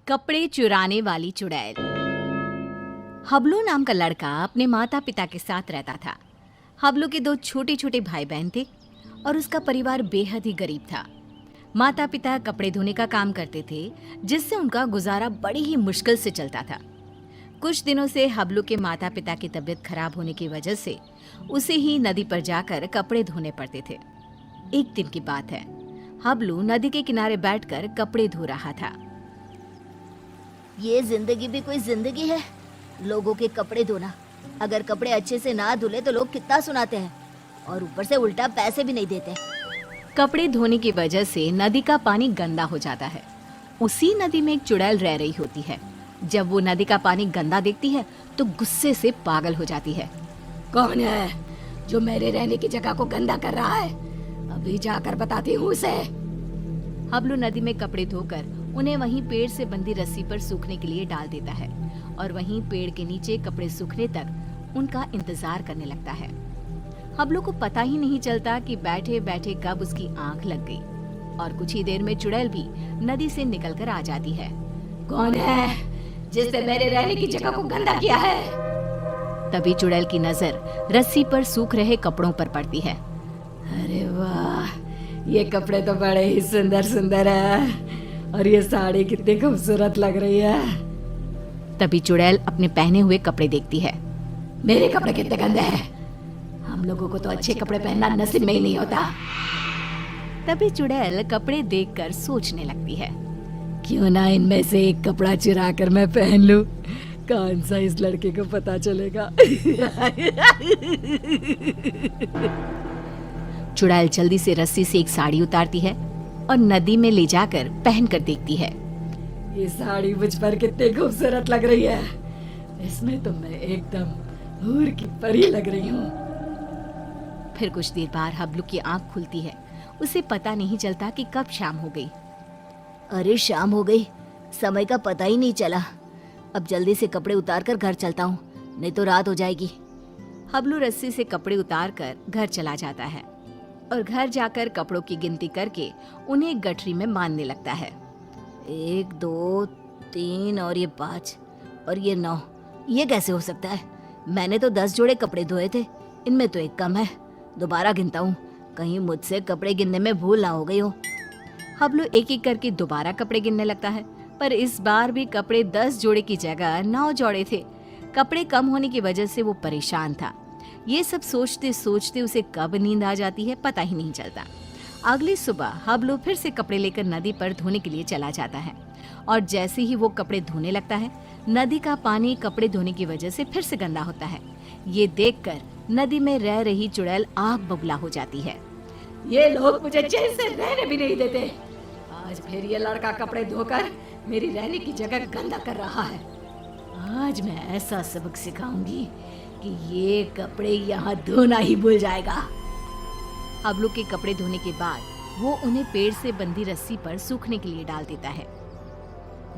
कपड़े चुराने वाली चुड़ैल। हबलू नाम का लड़का अपने माता पिता के साथ रहता था। हबलू के 2 छोटे छोटे भाई बहन थे और उसका परिवार बेहद ही गरीब था। माता पिता कपड़े धोने का काम करते थे, जिससे उनका गुजारा बड़ी ही मुश्किल से चलता था। कुछ दिनों से हबलू के माता पिता की तबीयत खराब होने की वजह से उसे ही नदी पर जाकर कपड़े धोने पड़ते थे। एक दिन की बात है, हबलू नदी के किनारे बैठकर कपड़े धो रहा था। ये जिंदगी भी कोई जिंदगी है, लोगों के कपड़े धोना। अगर कपड़े अच्छे से ना धुले तो लोग कितना सुनाते हैं और ऊपर से उल्टा पैसे भी नहीं देते। कपड़े धोने की वजह से नदी का पानी गंदा हो जाता है। उसी नदी में एक चुड़ैल रह रही होती है। जब वो नदी का पानी गंदा देखती है तो गुस्से से पागल हो जाती है। कौन है जो मेरे रहने की जगह को गंदा कर रहा है? अभी जाकर बताती हूँ उसे। हबलू नदी में कपड़े धोकर उन्हें वहीं पेड़ से बंधी रस्सी पर सूखने के लिए डाल देता है और वहीं पेड़ के नीचे कपड़े सूखने तक उनका इंतजार करने लगता है। हबलू को पता ही नहीं चलता कि बैठे बैठे कब उसकी आंख लग गई और कुछ ही देर में चुड़ैल भी नदी से निकलकर आ जाती है। कौन है जिसने मेरे रहने की जगह को गंदा किया है? तभी चुड़ैल की नजर रस्सी पर सूख रहे कपड़ों पर पड़ती है। अरे वाह, ये कपड़े तो बड़े ही सुंदर सुंदर है और ये साड़ी कितनी खूबसूरत लग रही है। तभी चुड़ैल अपने पहने हुए कपड़े देखती है। मेरे कपड़े कितने गंदे हैं, हम लोगों को तो अच्छे कपड़े पहनना नसीब में ही नहीं होता। तभी चुड़ैल कपड़े देखकर सोचने लगती है, क्यों ना इनमें से एक कपड़ा चुरा कर मैं पहन लूं, कौन सा इस लड़के को पता चलेगा। चुड़ैल जल्दी से रस्सी से एक साड़ी उतारती है और नदी में ले जाकर पहन कर देखती है। ये साड़ी मुझ पर कितनी खूबसूरत लग रही है, इसमें तो मैं एकदम हूर की परी लग रही हूँ। फिर कुछ देर बाद हबलू की आंख खुलती है। उसे पता नहीं चलता कि कब शाम हो गई। अरे शाम हो गई, समय का पता ही नहीं चला। अब जल्दी से कपड़े उतार कर घर चलता हूँ, नहीं तो रात हो जाएगी। हबलू रस्सी से कपड़े उतार कर घर चला जाता है और घर जाकर कपड़ों की गिनती करके उन्हें एक गठरी में बांधने लगता है। 1 2 3 और ये 5 और ये 9, ये कैसे हो सकता है? मैंने तो 10 जोड़े कपड़े धोए थे, इनमें तो एक कम है। दोबारा गिनता हूँ, कहीं मुझसे कपड़े गिनने में भूल ना हो गई हो। हबलू एक एक करके दोबारा कपड़े गिनने लगता है, पर इस बार भी कपड़े 10 जोड़े की जगह 9 जोड़े थे। कपड़े कम होने की वजह से वो परेशान था। ये सब सोचते सोचते उसे कब नींद आ जाती है पता ही नहीं चलता। अगली सुबह हबलू फिर से कपड़े लेकर नदी पर धोने के लिए चला जाता है और जैसे ही वो कपड़े धोने लगता है, नदी का पानी कपड़े धोने की वजह से फिर से गंदा होता है। ये देखकर नदी में रह रही चुड़ैल आग बबूला हो जाती है। ये लोग मुझे चैन से रहने भी नहीं देते। आज फिर ये लड़का कपड़े धोकर मेरी रहने की जगह गंदा कर रहा है। आज मैं ऐसा सबक सिखाऊंगी कि ये कपड़े यहाँ धोना ही भूल जाएगा। हबलू के कपड़े धोने के बाद वो उन्हें पेड़ से बंधी रस्सी पर सूखने के लिए डाल देता है।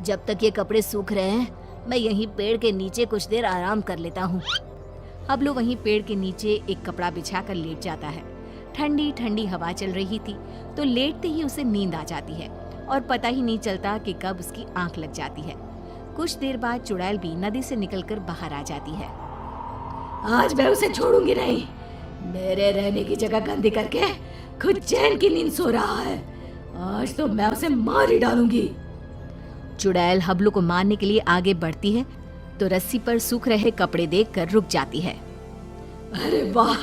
जब तक ये कपड़े सूख रहे हैं, मैं यहीं पेड़ के नीचे कुछ देर आराम कर लेता हूँ। हबलू वहीं पेड़ के नीचे एक कपड़ा बिछाकर लेट जाता है। ठंडी ठंडी हवा चल रही थी तो लेटते ही उसे नींद आ जाती है और पता ही नहीं चलता कि कब उसकी आंख लग जाती है। कुछ देर बाद चुड़ैल भी नदी से निकलकर बाहर आ जाती है। आज मैं उसे छोड़ूंगी नहीं, मेरे रहने की जगह गंदी करके खुद चैन की नींद सो रहा है। आज तो मैं उसे मार ही डालूंगी। चुड़ैल हबलू को मारने के लिए आगे बढ़ती है तो रस्सी पर सूख रहे कपड़े देखकर रुक जाती है। अरे वाह,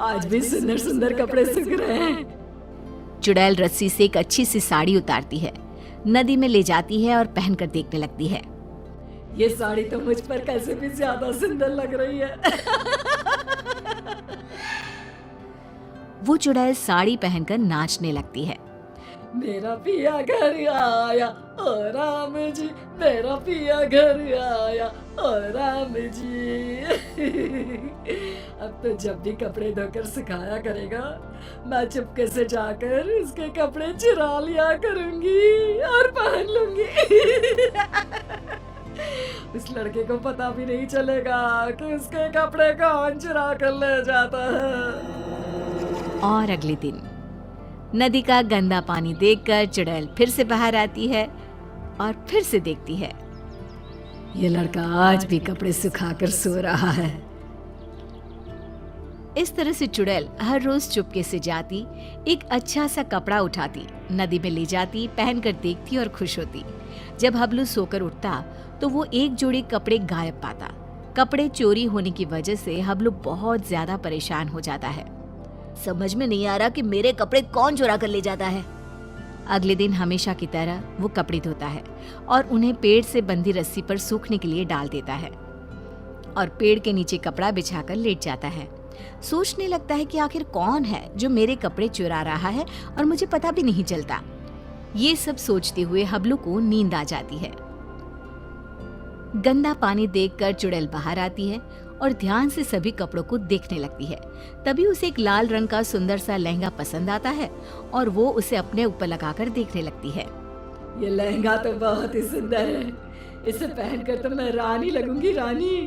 आज भी सुंदर सुंदर कपड़े सूख रहे हैं। चुड़ैल रस्सी से एक अच्छी सी साड़ी उतारती है, नदी में ले जाती है और पहनकर देखने लगती है। ये साड़ी तो मुझ पर कैसे भी ज्यादा सुंदर लग रही है। वो चुड़ैल साड़ी पहनकर नाचने लगती है। मेरा पिया घर आया ओ राम जी, मेरा पिया घर आया ओ राम जी। अब तो जब भी कपड़े धोकर सुखाया करेगा, मैं चुपके से जाकर उसके कपड़े चुरा लिया करूंगी और पहन लूंगी। उस लड़के को पता भी नहीं चलेगा कि उसके कपड़े कौन चुरा कर ले जाता है। और अगले दिन नदी का गंदा पानी देखकर चुड़ैल फिर से बाहर आती है और फिर से देखती है। ये लड़का आज भी कपड़े सुखाकर सो रहा है। इस तरह से चुड़ैल हर रोज चुपके से जाती, एक अच्छा सा कपड़ा उठाती, नदी में ले जाती, पहनकर देखती और खुश होती। जब हबलू सोकर उठता तो वो एक जोड़ी कपड़े गायब पाता। कपड़े चोरी होने की वजह से हबलू बहुत ज्यादा परेशान हो जाता है। समझ में नहीं आ रहा कि मेरे कपड़े कौन चुरा कर ले जाता है। अगले दिन हमेशा की तरह वो कपड़े धोता है और उन्हें पेड़ से बंधी रस्सी पर सूखने के लिए डाल देता है और पेड़ के नीचे कपड़ा बिछाकर लेट जाता है। सोचने लगता है कि आखिर कौन है जो मेरे कपड़े चुरा रहा है और मुझे पता भी नहीं चलता। ये सब सोचते हुए हबलू को नींद आ जाती है। गंदा पानी देखकर चुड़ैल बाहर आती है और ध्यान से सभी कपड़ों को देखने लगती है। तभी उसे एक लाल रंग का सुंदर सा लहंगा पसंद आता है और वो उसे अपने ऊपर लगाकर देखने लगती है। ये लहंगा तो बहुत ही सुंदर है। इसे पहनकर तो मैं रानी लगूंगी, रानी।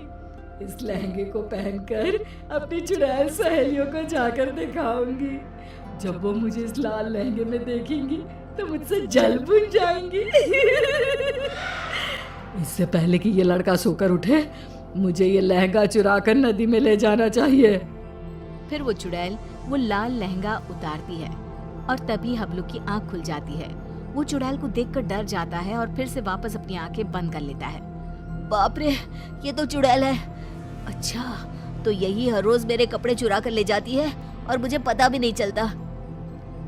इस लहंगे को पहनकर अपनी चुड़ैल सहेलियों को जाकर दिखाऊंगी। जब वो मुझे इस लाल लहंगे में देखेंगी तो मुझसे जल बुझ जाएंगी। इससे पहले कि ये लड़का सोकर उठे, मुझे ये लहंगा चुराकर नदी में ले जाना चाहिए। फिर वो चुड़ैल वो लाल लहंगा उतारती है और तभी हबलू की आंख खुल जाती है। वो चुड़ैल को देखकर डर जाता है और फिर से वापस अपनी आंखें बंद कर लेता है। बाप रे, ये तो चुड़ैल है। अच्छा, तो यही हर रोज मेरे कपड़े चुरा कर ले जाती है और मुझे पता भी नहीं चलता।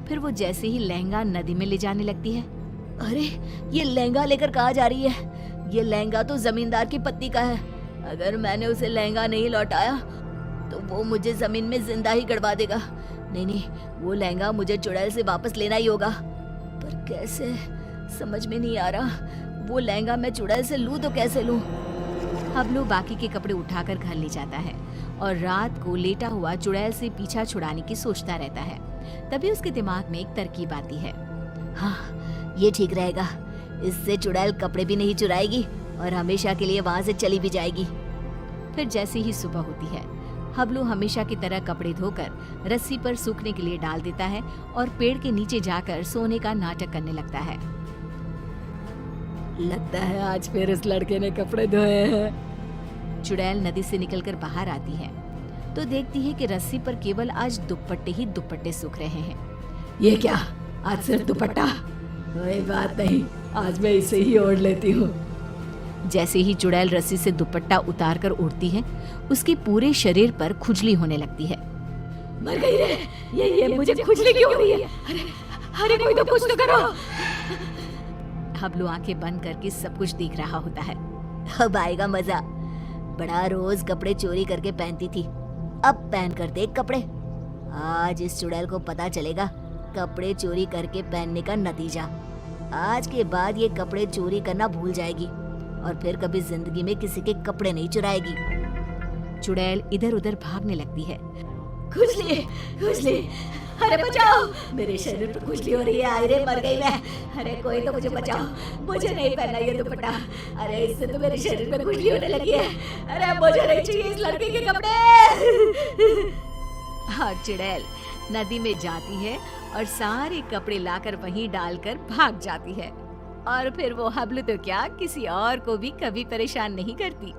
फिर वो जैसे ही लहंगा नदी में ले जाने लगती है, अरे ये लहंगा लेकर कहाँ जा रही है? ये लहंगा तो जमींदार की पत्नी का है। अगर मैंने उसे लहंगा नहीं लौटाया तो वो मुझे जमीन में जिंदा ही गड़वा देगा। नहीं, वो लहंगा मुझे चुड़ैल से वापस लेना ही होगा। पर कैसे, समझ में नहीं आ रहा। वो लहंगा मैं चुड़ैल से लूं तो कैसे लूं? हबलू बाकी के कपड़े उठाकर घर ले जाता है और रात को लेटा हुआ चुड़ैल से पीछा छुड़ाने की सोचता रहता है। तभी उसके दिमाग में एक तरकीब आती है। हाँ, ये ठीक रहेगा। इससे चुड़ैल कपड़े भी नहीं चुराएगी और हमेशा के लिए वहां से चली भी जाएगी। फिर जैसे ही सुबह होती है, हबलू हमेशा की तरह कपड़े धोकर रस्सी पर सूखने के लिए डाल देता है और पेड़ के नीचे जाकर सोने का नाटक करने लगता है। लगता है आज फिर इस लड़के ने कपड़े धोए हैं। चुड़ैल नदी से निकलकर बाहर आती है तो देखती है कि रस्सी पर केवल आज दुपट्टे ही दुपट्टे सूख रहे हैं। ये क्या, आज सिर्फ दुपट्टा? कोई बात नहीं, आज मैं इसे ही ओढ़ लेती हूँ। जैसे ही चुड़ैल रस्सी से दुपट्टा उतार कर उड़ती है, उसके पूरे शरीर पर खुजली होने लगती है। मर गई रे, ये मुझे खुजली क्यों हो रही है? अरे कोई तो कुछ तो करो। हबलू आंखें बंद करके सब कुछ देख रहा होता है। अब आएगा मजा। बड़ा रोज कपड़े चोरी करके पहनती थी, अब पहन कर देख कपड़े। आज इस चुड़ैल को पता चलेगा कपड़े चोरी करके पहनने का नतीजा। आज के बाद ये कपड़े चोरी करना भूल जाएगी और फिर कभी जिंदगी में किसी के कपड़े नहीं चुराएगी। चुड़ैल इधर उधर भागने लगती है। खुजली, खुजली, अरे बचाओ, मेरे शरीर पर खुजली हो रही है। आए रे, मर गई मैं। अरे कोई तो मुझे बचाओ, मुझे नहीं पहनना ये दुपट्टा। अरे इससे तो मेरे शरीर में खुजली होने लगी है। अरे मुझे नहीं चाहिए इस लड़के के कपड़े। और चुड़ैल नदी में जाती है और सारे कपड़े लाकर वहीं डालकर भाग जाती है। और फिर वो हबलू तो क्या, किसी और को भी कभी परेशान नहीं करती।